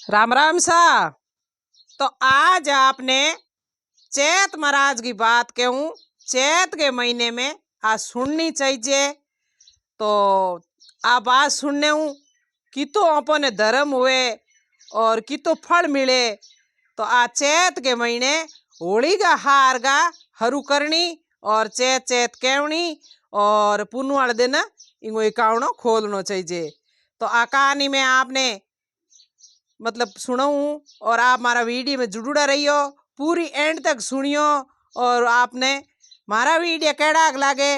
राम राम सा। तो आज आपने चैत महाराज की बात कहूँ, चैत के महीने में आज सुननी चाहिए। तो आप आज सुनने हूँ कि तो अपने धर्म हुए और कि तो फल मिले। तो आज चैत के महीने होली का हार गा हरू करनी और चैत चैत केवनी और पुनः वाले दिन इंगो इकावणो खोलना चाहिए। तो आ कहानी में आपने मतलब सुनाऊं और आप हमारा वीडियो में जुड़ा रहियो, पूरी एंड तक सुनियो। और आपने हमारा वीडियो कैसा लागे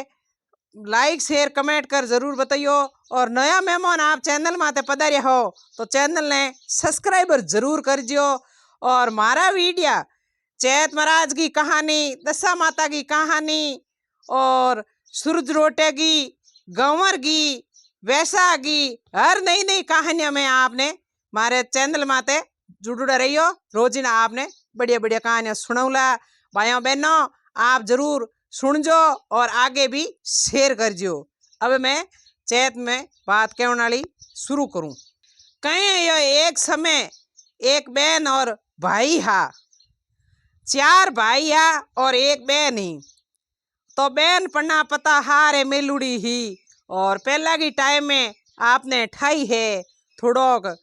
लाइक शेयर कमेंट कर जरूर बताइयो। और नया मेहमान आप चैनल में पधारे हो तो चैनल ने सब्सक्राइबर जरूर कर दियो। और हमारा वीडियो चैत महाराज की कहानी, दशा माता की कहानी और सूरज रोटे की, गंवर की, वैसा की हर नई नई कहानियां में आपने हमारे चैनल माते जुड़ा रहियो। रोजिना आपने बढ़िया बढ़िया कहानियां सुनौला। भाइयों बहनों आप जरूर सुनजो और आगे भी शेयर करजो। अब मैं चैत में बात कहने वाली शुरू करूं। कहीं ये एक समय एक बहन और भाई हा, चार भाई हा और एक बहन ही। तो बहन पन्ना पता हारे मेलुड़ी ही। और पहला की टाइम में आपने ठाई है थोड़ो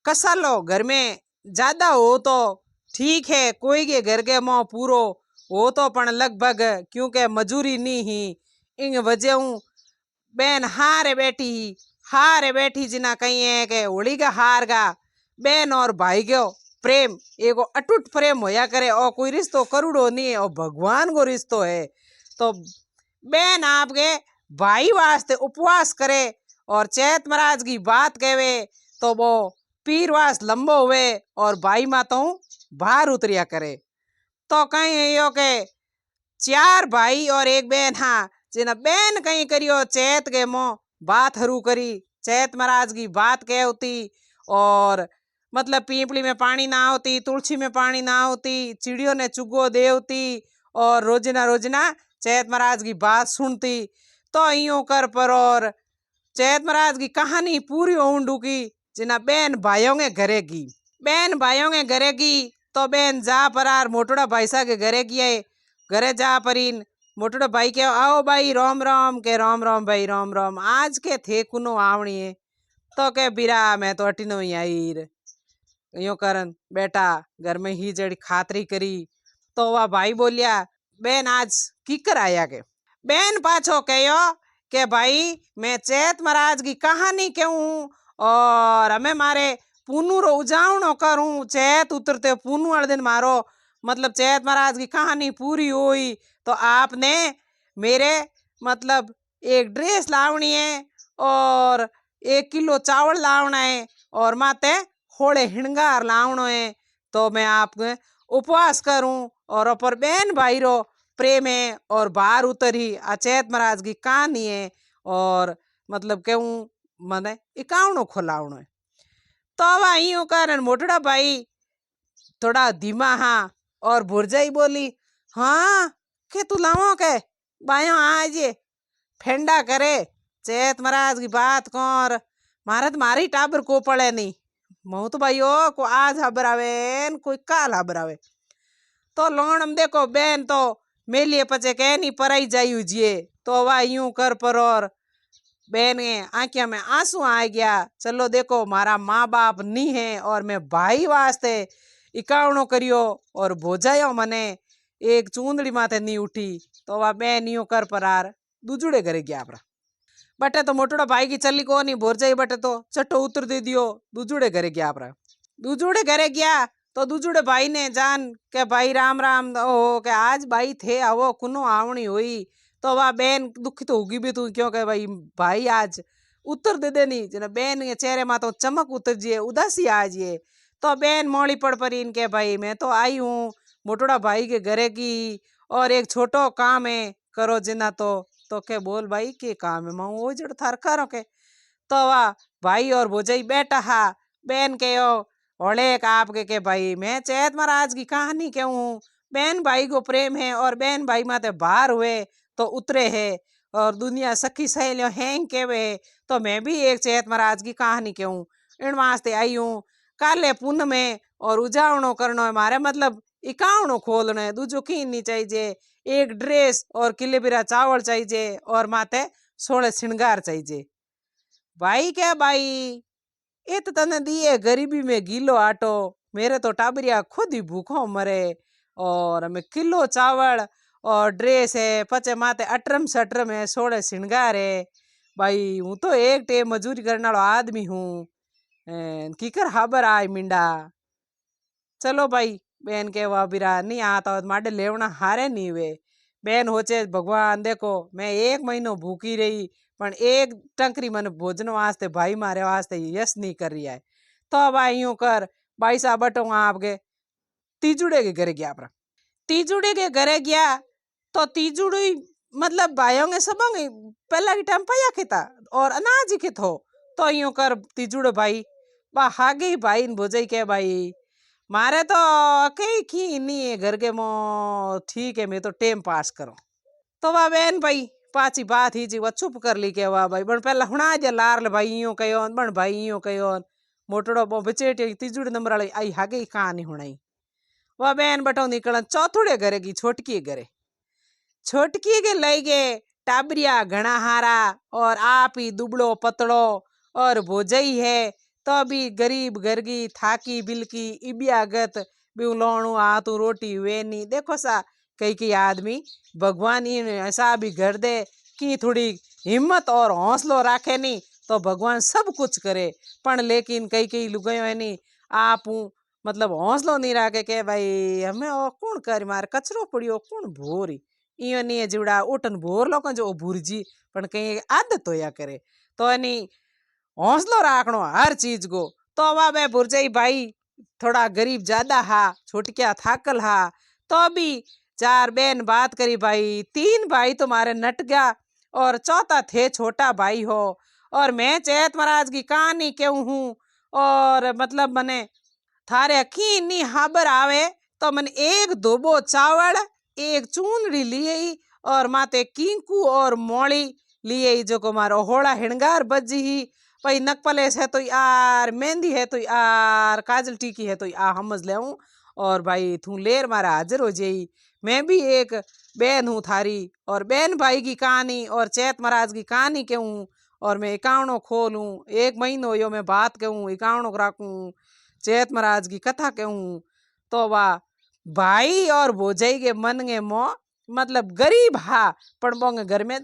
कसा लो घर में ज्यादा हो तो ठीक है, कोई के घर के मुँह पूरो हो तो पण लगभग क्योंकि मजूरी नहीं ही इन वजह बहन हारे बैठी जिना कही है कि होली का हार गा बहन और भाई को प्रेम एगो अटूट प्रेम होया करे और कोई रिश्तो करूड़ो नहीं है और भगवान को रिश्तो है। तो बहन आपके भाई वास्ते उपवास करे और चैत महाराज की बात कहवे तो वो पीरवास लंबो हुए और भाई माता बाहर उतरिया करे। तो कहीं यो के चार भाई और एक बहन हाँ जिना बहन कहीं करियो चैत के मो बात हरू करी, चैत महाराज की बात कहती और मतलब पीपली में पानी ना होती, तुलसी में पानी ना होती, चिड़ियों ने चुगो देवती और रोजना चैत महाराज की बात सुनती। तो यूं कर पर और चैत महाराज की कहानी पूरी होऊं डूकी जिना बहन भाइयों के घरे की। बहन भाइयों के घरे की तो बहन जा परार मोटोड़ा भाई सा के घरे की है। घरे जा परीन मोटोड़ा भाई के आओ भाई राम राम के राम राम भाई राम राम आज के थे कुनो आवणी है। तो के बिरा मैं तो अटिनो ही आई यो करन बेटा घर में ही जड़ी खातरी करी। तो वह भाई बोलिया बहन आज किकर आया के। बहन पाछो कहो के भाई मैं चैत महाराज की कहानी कहूँ और हमें मारे पुनू रो उजावणो करूँ। चैत उतरते पुनू वाले दिन मारो मतलब चैत महाराज की कहानी पूरी हुई तो आपने मेरे मतलब एक ड्रेस लावनी है और 1 किलो चावल लावना है और माते होले हिणगार लावनो है। तो मैं आपके उपवास करूं और अपर बहन भाई रो प्रेम है और बाहर उतरी चैत महाराज की कहानी है और मतलब कहूँ मने इकावणो खोलावणो है। तो अब यूं कारण मोटड़ा भाई थोड़ा धीमा हाँ और भुरजाई बोली हाँ के तू लावो के बायो आज फेंडा करे चैत महाराज की बात कौर मारे तो मारी टाबर को पड़े नहीं महू तो भाई ओ को आज हबरावे कोई काल हबरावे। तो लोन हम देखो बहन तो मेलिए पचे कह नहीं पराई जायु जिए। तो वह यूं कर पर और बहन आंखिया में आंसू आ गया। चलो देखो मारा माँ बाप नहीं है और मैं भाई वास्ते इकावणो करियो और भोजायो मने एक चूंदड़ी माथे नहीं उठी। तो वह बहन यूं कर परार दूजुड़े घरे गया अपना बटे तो मोटोड़ा भाई की चली को नहीं भोर जाई बटे तो चट्टो उतर दे दियो दूजुड़े घरे गया अपना। दूजुड़े घरे गया तो दूजुड़े भाई ने जान के भाई राम राम हो के आज भाई थे आवो कुनो आवनी हुई। तो वह बहन दुखी तो होगी भी तू क्यों के भाई आज उत्तर दे देनी जना बहन के चेहरे में तो चमक उतर जिए उदासी आ जिए। तो बहन मोड़ी पड़ पड़ी इनके भाई मैं तो आई हूँ मोटोड़ा भाई के घरे की और एक छोटो काम है करो जिना। तो के बोल भाई के काम है मैं वो जड़ थार करो के। तो वाह भाई और भोजाई बैठा हा बहन के होले आपके के भाई मैं चैत महाराज की कहानी कहूँ बहन भाई को प्रेम है और बहन भाई माते बाहर हुए तो उतरे है और दुनिया सखी सहेलियों हैंग के वे। तो मैं भी एक चैत महाराज की कहानी कहूँ इन वास्ते आई हूँ काले पुन में और उजावणो करनो है मारे मतलब इकावणो खोलनो है। दूजो की नहीं चाहिए, एक ड्रेस और किले बिरा चावल चाहिए और माते सोले श्रृंगार चाहिए। भाई क्या भाई, ये तो तने दिए गरीबी में गीलो आटो, मेरे तो टाबरिया खुद ही भूखो मरे और हमें किलो चावल और ड्रेस है, पचे माते अटरम सटरम है, सोले श्रृंगार है। भाई हूँ तो एक टे मजूरी करने वाला आदमी हूँ, कीकर हाबर आय मिंडा। चलो भाई बेन के वा बिरा नहीं आता माडे लेवना हारे नहीं वे। बेन होचे भगवान देखो मैं 1 महीनो भूखी रही पण एक टंकरी मन भोजन वास्ते भाई मारे वास्ते यस नहीं कर रही है। तो अब यूं कर भाई साहब बटो आपके तीजुड़े के घरे गया अपना। तीजुड़े के घरे गया तो तीजुड़ी मतलब भाइयों के सबों के पहला की टाइम पाया के था और अनाज ही के थो। तो यूं कर तीजुड़े भाई बा हागे भाई भोजाई के भाई मारे तो कई की नहीं है घर के मो, ठीक है मैं तो टेम पास करो। तो वाह बहन भाई पाची बात ही जी वो चुप कर ली के वाह भाई बन पहला हुणा दे लार ले भाई यूं कयो बन भाई यूं कयो मोटड़ो बो बचेटी तीजुड़ नंबर वाली आई हागे कहानी हुणाई। वह बहन बटो निकल चौथुड़े घरे की छोटकी घरे, छोटकी के लई गए टाबरिया घना हारा और आप ही दुबड़ो पतड़ो और भोजई है तो भी गरीब गर्गी थाकी बिलकी इबियागत भी लोणू आतू रोटी वेनी। देखो सा कई आदमी भगवान इन ऐसा भी कर दे कि थोड़ी हिम्मत और हौसलो राखे नी तो भगवान सब कुछ करे। पण लेकिन कई लुगायो है नी आप मतलब हौसलो नहीं राखे के भाई हमें कौन कर मारे कचरो पड़ियो कौन भोरी इयो नहीं जीवड़ा उठन भोर लोग जो भूरजी पण कई आदत होया करे। तो एनी हौसलो राखनो हर चीज को। तो वा बे भुरजाई भाई थोड़ा गरीब ज्यादा हा छोटकिया थाकल हा तो भी 4 बहन बात करी भाई 3 भाई तुम्हारे नट गया और चौथा थे छोटा भाई हो। और मैं चैत महाराज की कहानी क्यों हूँ और मतलब मने थारे अखी नी हाबर आवे तो मन एक धोबो चावल एक चूनड़ी लिए और माते कींकू और मोली लिए जो को मारो होड़ा हिणगार बजी ही भाई नकपलेस है तो यार मेहंदी है तो यार काजल टीकी है तो यार समझ ले और भाई तू लेर मारा हाजिर हो जाई। मैं भी एक बहन हूँ थारी और बहन भाई की कहानी और चैत महाराज की कहानी कहूँ और मैं एकावणो खोलूँ 1 महीनो यो मैं बात कहूँ एकावणो राखूँ चैत महाराज की कथा कहूँ। तो वाह भाई और भोजाई के मन के मो मतलब गरीब हा पण बोंगे घर में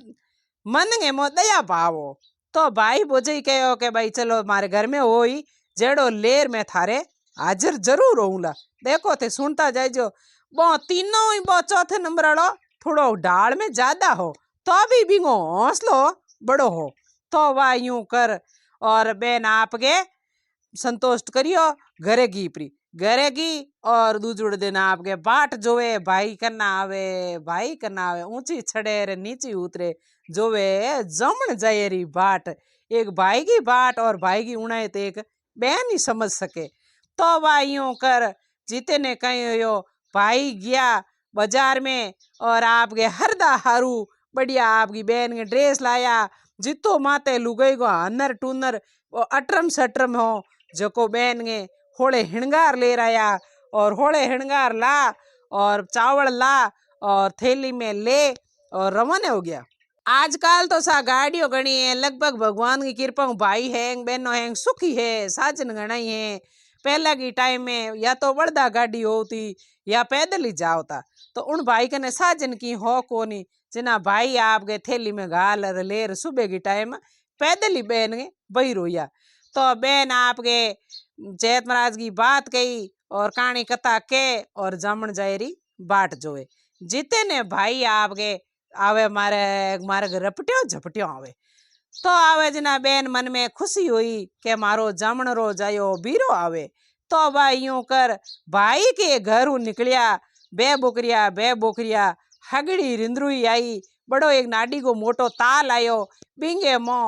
मन के मो दया भावो। तो भाई भोजाई कहो के भाई चलो मारे घर में होई जेड़ो लेर में थारे हाजिर जरूर होऊला। देखो थे सुनता जाइजो बो तीनों ही बो चौथे नंबर वालो थोड़ो ढाल में ज्यादा हो तो भी बिंगो हौसलो बड़ो हो। तो वाह यूं कर और बेन आपके संतोष करियो घरे की प्री घरे की और दूजुड़ दिन आपके बाट जोवे भाई करना आवे ऊंची छड़े रे नीची उतरे जोवे जमण जाए री बाट। एक भाई की बाट और भाई की उड़ाई तो एक बहन ही समझ सके। तो वह यूं कर जीते ने कही यो भाई गया बाजार में और आपके हरदा हारू बढ़िया आपकी बहन के ड्रेस लाया जितो माते लुगई गो हनर टूनर अटरम सटरम हो जको बहन गे होड़े हिणगार ले आया और होड़े हिणगार ला और चावल ला और थैली में ले और रवाना हो गया। आजकल तो सा गाड़ियों गणी है लगभग भगवान की कृपा भाई है बहनों है सुखी है साजन गणाई है। पहला की टाइम में या तो बड़दा गाड़ी होती या पैदल ही जाओता तो उन भाई कने साजन की हो कोनी जिना भाई आप गए थैली में घाल लेर सुबह की टाइम पैदल ही बहन गए बही रोया। तो बहन आपके चैत महाराज की बात कही और कहानी कथा के और जामन जायरी बाट जोए जीते ने भाई आपके आवे मारे मारे रपटियो झपटियो आवे। तो आवे जना बेन मन में खुशी हुई के मारो जामण रो जायो बीरो आवे। तो भाई यूं कर भाई के घर निकलिया बे बोकरिया हगड़ी रिंद्रुई आई बड़ो एक नाडी को मोटो ताल आयो बिंगे मो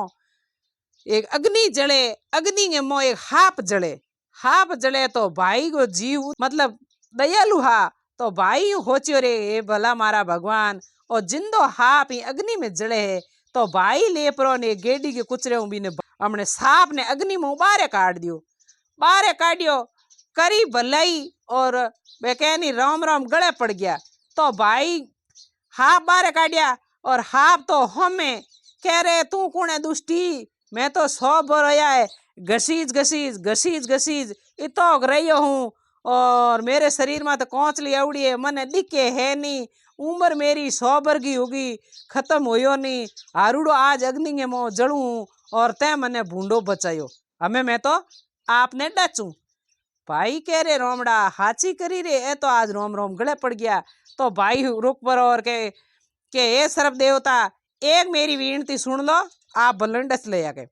एक अग्नि जले अग्नि के मो एक हाप जले तो भाई को जीव मतलब दयालु हा तो भाई होचियो रे भला मारा भगवान और जिंदो हाप ही अग्नि में जले है। तो भाई लेपरो ने गेडी के कुचरे ने हमने सांप ने अग्नि में उबारे काट दियो। बारे काढ़ियो, करी भलाई और वे कहनी राम राम गले पड़ गया। तो भाई हाफ बारे काढ़िया और हाफ तो हमें कह रहे तू कौन है दुष्टी, मैं तो 100 बरोया है घसीज घसीज घसीज घसीज इतो रहियो हूँ और मेरे शरीर में तो कोंचली अवड़ी है, मने दिखे है नहीं, उम्र मेरी 100 वर्गी होगी, खत्म होयो नहीं, हारूड़ो आज अग्नि के मोह जलूं और ते मने भूंडो बचायो, हमें मैं तो आपने डचूं। भाई कह रे रोमड़ा हाची करी रे, ए तो आज रोम रोम गले पड़ गया। तो भाई रुक पर और के ए सर्व देवता एक मेरी विनती सुन लो, आप बलंडस ले आके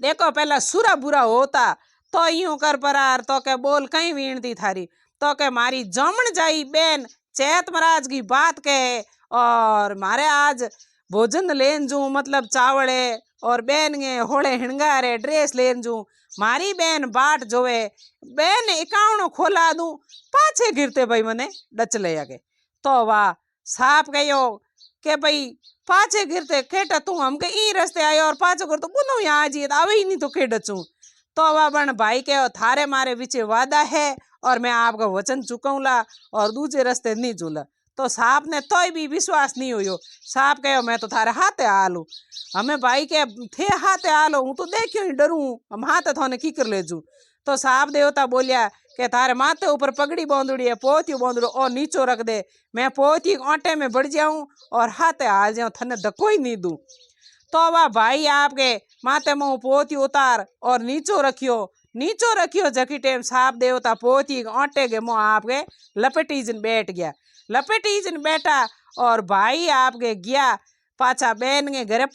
देखो पहला सुरा बुरा होता तो यूं कर परार तो के बोल कहीं विनती थारी, तो के मारी जमण जाई बेन चैत महाराज की बात कहे और मारे आज भोजन लेन जू, मतलब चावड़े और बेन के होले हिणगारे ड्रेस लेन जू, मारी बेन बाट जोवे, बेन इकावणो खोला दू, पाछे गिरते भाई मने डच ले आगे। तो वाह साफ कहो के भाई पाछे गिरते केटा तू हमके ई रस्ते आयो और पाछे कर तो बुनो यहाँ जी आवे ही नहीं तो के डचू। तो वह बन भाई कहो थारे मारे विचे वादा है और मैं आपका वचन चुकाऊला और दूसरे रस्ते नहीं जुला। तो साहब ने तो भी विश्वास नहीं हुयो, साहब कहो मैं तो थारे हाथे आलू, हमें भाई के थे हाथे आलो हूँ तो देखियो ही डरू हम हाथे थोने की कर ले जू। तो साहब देवता बोलिया के थारे माथे ऊपर पगड़ी बांधड़ी है, पोती बांधड़ो और नीचो रख दे, मैं पोती आटे में बढ़ जाऊं और हाथे हाल जाऊं, थने धक्को ही नहीं दूं। तो वह भाई आपके माथे मुँह पोती उतार और नीचो रखियो जकी टेम साहब देवता पोती आटे के मुँह आपके लपेटीजन बैठ गया, लपेटीजन बैठा और भाई आपके गया पाछा बहन के घरे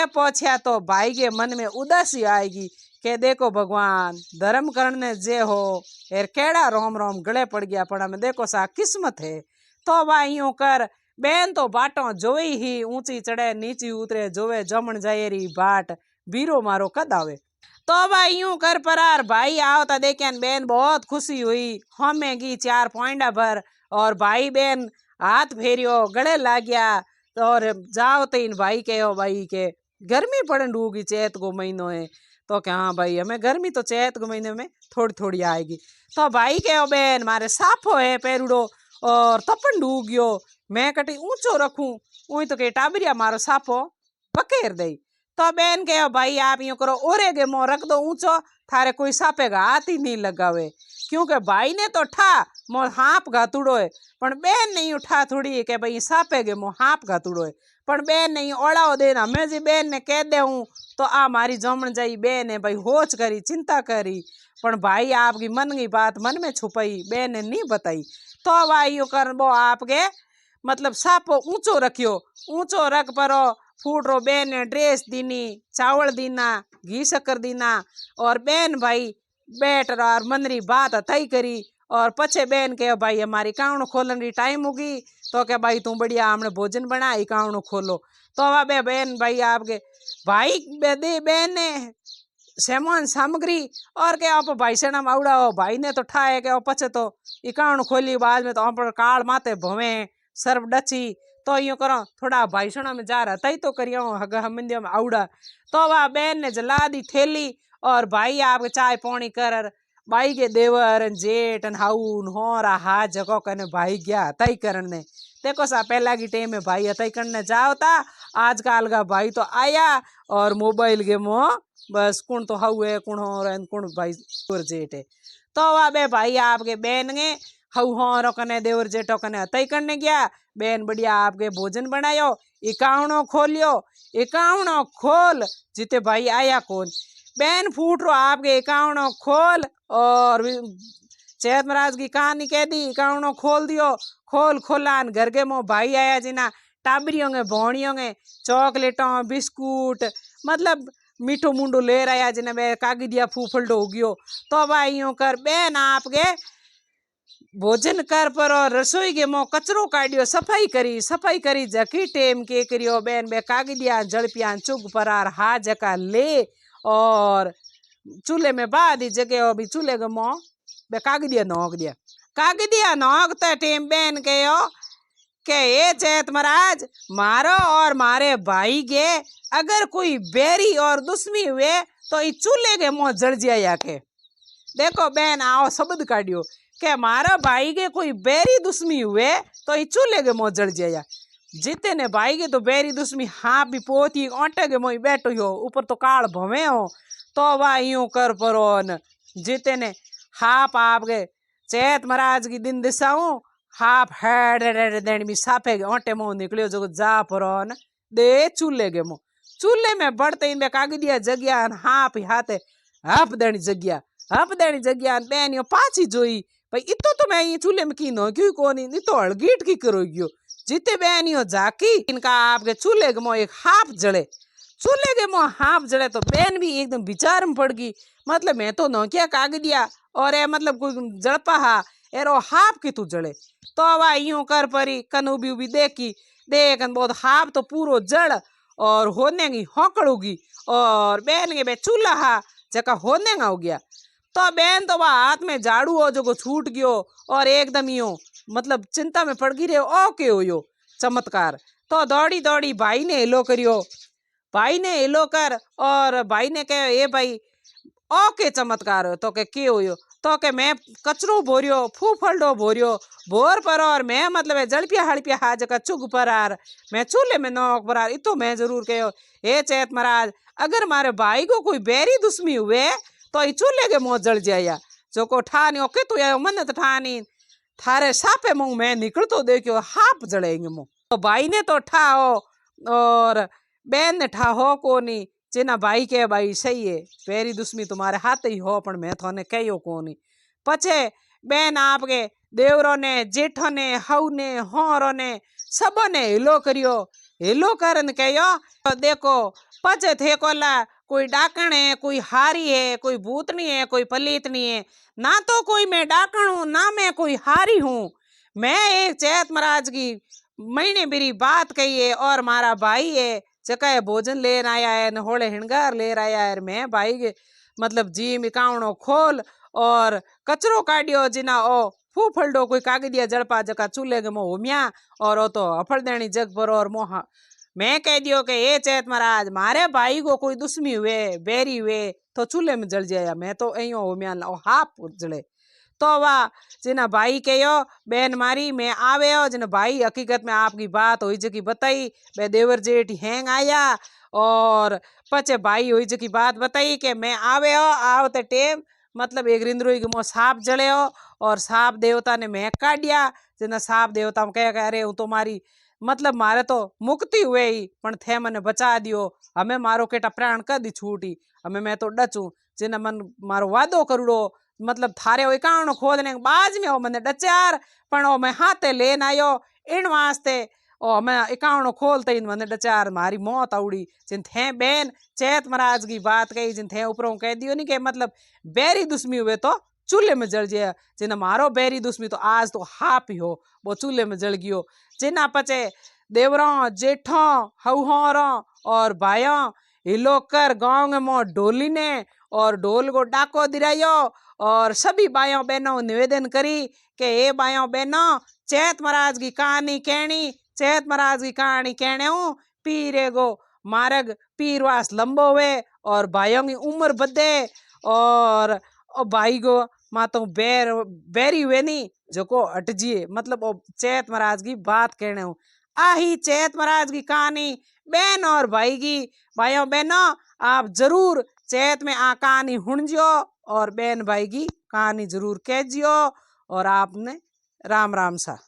पहुंचा तो भाई के मन में उदासी आएगी के देखो भगवान धर्म करने जे हो एर केड़ा रोम रोम गले पड़ गया, पर हमें देखो सा किस्मत है। तो वह यूं कर बेन तो बाटो जोई ही ऊंची चढ़े नीची उतरे जोवे जमण जाए री बाट बीरो मारो कद आवे। तो वह यूं कर परार भाई आवता देखे बेन बहुत खुशी हुई, हमें गी 4 पॉइंटा भर और भाई बेन हाथ फेरियो गले लाग गया और जाओ तो इन भाई कहो भाई के गर्मी पड़न डूगी चैत को महीनों है, तो क्या हाँ भाई हमें गर्मी तो चैत के महीने में थोड़ी थोड़ी आएगी। तो भाई कहो बेन मारे साफो है पेरुड़ो और तपन डूब गयो, मैं कटी ऊंचो रखूं ऊई तो के टाबरिया मारो साफो पकेर दे। तो बेन कहो भाई आप यूं करो ओरे गे मोह रख दो ऊंचो, थारे कोई सापेगा हाथ ही नहीं लगावे, क्योंकि भाई ने तो ठा मोह हाफ घातुड़ो है पण बेन नहीं उठा थोड़ी के भाई सापे गे मोह हाफ घातुड़ो है, पण बेन नहीं ओढ़ाओ देना, मैं जी बेन ने कह दे हूँ तो आ मारी जमण जाई बेन ने भाई होच करी चिंता करी, पण भाई आपकी मन की बात मन में छुपाई बेन ने नहीं बताई। तो भाई यू कर वो आपके मतलब सापो ऊंचो रखियो, ऊंचो रख परो फूट रो बेन ने ड्रेस दीनी चावल दीना घी शक्कर दीना और बेन भाई बैठ रहा और मनरी बात तय करी और पछे बेन के भाई हमारी कावण खोलन री टाइम होगी, तो क्या भाई तू बढ़िया हमने भोजन बनाई कावण खोलो। तो वह बे बेन भाई आपके भाई बे दे बेन ने सामान सामग्री और के आप भाई से नाम आवड़ा हो, भाई ने तो ठाए के पछे तो इकावण खोली बाद में तो आप काल माते भवे सर्व डची। तो यूं करो थोड़ा भाई सणा में जा रहा तई तो करियो हग हम आवड़ा। तो वह बेन ने जला दी थैली और भाई आप चाय पानी कर भाई के देवर जेठ हाउन होरा हा जगह कने भाई गया तय करने। देखो सा पहला की टेम में भाई तय करने जाओ था, आजकल का भाई तो आया और मोबाइल के मो बस कौन तो हाउ है कौन हो रहा कौन भाई देवर जेठ है। तो वह बे भाई आपके बेन गे हाउ हो कने देवर जेठो कने तय करने गया, बेन बढ़िया आपके भोजन बनायो इकावणो खोलियो, इकावणो खोल जीते भाई आया कौन बेन फूट रो आपके इकावणो खोल और चैत महाराज की कहानी कह दी इकावणो खोल दियो, खोल खोलान घर के मो भाई आया जिना टाबरियों के भौणियों के चॉकलेटों बिस्कुट मतलब मीठो मुंडो ले रहा जिन्हें बे कागदिया फूफलडो हो गयो। तो भाई यूं कर बेन आपके भोजन कर पर और रसोई के मो कचरो काढ़ियो सफाई करी जकी टेम के करियो बेन बे कागदिया जड़पिया चुग परार हा जका ले और चूल्हे में बाद जगह अभी चूल्हे के मो बे कागदिया नोकते टेम बेन कहो के ये चैत महाराज मारो और मारे भाई के अगर कोई बेरी और दुश्मी हुए तो इस चूल्हे के मुँह जड़ जाया के देखो बेन आओ शब्द काढ़ियो के मारा भाई के कोई बेरी दुश्मी हुए तो ई चूल्हे के मोह जल जाया। जीते ने भाई के तो बेरी दुश्मी हाँ भी पोती ओटे के मोई बैठो हो ऊपर तो काल भवे हो तो वाह यूं कर परोन जीते ने हाप आप गए चैत महाराज की दिन दिशाऊं हाप हेड देन भी साफे के ओटे मोह निकलियो जो जा परोन दे चूल्हे के मोह चूल्हे में बढ़ते इन कागदिया जग्या हाप हाथे हप देनी जग्या बेन यो पाची जोई भाई इतो तो मैं ये चूल्हे में की नो क्यों कोनी नहीं तो हड़गीट की करो गयो जीते बेन यो जाकी इनका आपके चूल्हे के मोह एक हाफ जड़े चूल्हे के मोह हाफ जड़े तो बेन भी एकदम विचार में पड़ गई मतलब मैं तो नौकिया कागदिया और ए मतलब कोई जड़पा हा एरो हाफ की तू जड़े तो वा यूं कर परी कन उबी उबी देखी देखन बहुत हाफ तो पूरो जड़ और होने की होकड़ूगी और बेन के बे चूल्हा हा जका होने हो गया तो बेन तो वह हाथ में झाड़ू हो जो छूट गयो और एकदम यो मतलब चिंता में पड़ गई रे ओ के हो यो चमत्कार तो दौड़ी दौड़ी भाई ने हेलो करियो भाई ने हेलो कर और भाई ने कहो ए भाई ओ के चमत्कार हो तो के हो यो तो के मैं कचरो भोरियो फूफलडो भोरियो भोर पर और मैं मतलब जड़पिया हड़पिया हा जका चुग पर आर मैं चूल्हे में नौक पर आर इतो मैं जरूर कहो हे चैत महाराज अगर मारे भाई को कोई बेरी दुश्मी हुए तो ई चूल्हे के मुँह जल जाया जो को ठानी ओके तो या मन तो ठानी थारे सापे मुँह मैं निकल तो देखियो हाप जड़ेंगे मुँह तो भाई ने तो ठाओ और बेन ने ठाहो कोनी जेना भाई के भाई सही है बेरी दुश्मी तुम्हारे हाथ ही हो पण मैं थोने कहो कोनी पछे बेन आपके देवरों ने जेठो ने हऊ ने होरो ने सबो ने हिलो करियो हिलो करन कहो देखो पछे थे कोला कोई डाकण है कोई हारी है कोई भूतनी है कोई पलीतनी है ना तो कोई मैं डाकण हूँ ना मैं कोई हारी हूँ मैं एक चैत महाराज की महीने बिरी बात कही है और मारा भाई है जका भोजन लेन आया है न होले हिणगार ले आया है मैं भाई के मतलब जी मिकावणो खोल और कचरो काटियो जिना ओ फूफलडो कोई कागदिया जड़पा जका चूल्हे के मोह हुमिया और ओ तो अफल देनी जग पर और मोह मैं कह दियो के ये चैत महाराज मारे भाई को कोई दुश्मी हुए बेरी हुए तो चूल्हे में जल जाया मैं तो अयो हुमिया हाप जड़े तो वाह जिना भाई कहो बेन मारी मैं आवे हो जिना भाई हकीकत में आपकी बात हुई जकी बताई बे देवर जेठ हैंग आया और पचे भाई हुई जकी बात बताई कि मैं आवे हो आवते टेम मतलब एक रिंद्रोई के मोह साप जड़े हो और साप देवता ने मैं काटिया जिना साप देवता कह अरे हूँ तो मारी मतलब मारे तो मुक्ति हुए ही पण थे मने बचा दियो हमें मारो केटा प्राण कदी छूटी हमें मैं तो डचू जिना मन मारो वादो करूड़ो मतलब थारे एकावनो खोदने बाज में मैंने डचार पण मैं हाथे लेन आयो इन वास्ते ओ मैं एकावनो खोलते इन मैंने डचार मारी मौत आवड़ी जिन थे बेन चैत महाराज की बात कही जिन थे ऊपरों कह दियो नहीं के मतलब बेरी दुश्मी हुए तो चूल्हे में जल जाए जिन्हें मारो बेरी दुश्मी तो आज तो हाप ही हो वो चूल्हे में जल गयो जिना पचे देवरों जेठों हौहोरों और भाइयों हिलोकर गाँव में ढोली ने और ढोल को डाको दिरायो और सभी भाइयों बहनों निवेदन करी कि हे भाइयों बहनों चैत महाराज की कहानी कहनी चैत महाराज की कहानी कहने हूँ पीरे गो मार्ग पीरवास लंबो हुए और भाइयों की उम्र बदे और भाई को मातो बेरी हुए नहीं जो को हटजिए मतलब चैत महाराज की बात कहने हूँ आही चैत महाराज की कहानी बहन और भाई की भाइयों बहनों आप जरूर चैत में आ कहानी हुणजियो और बहन भाई की कहानी जरूर कहजियो और आपने राम राम सा।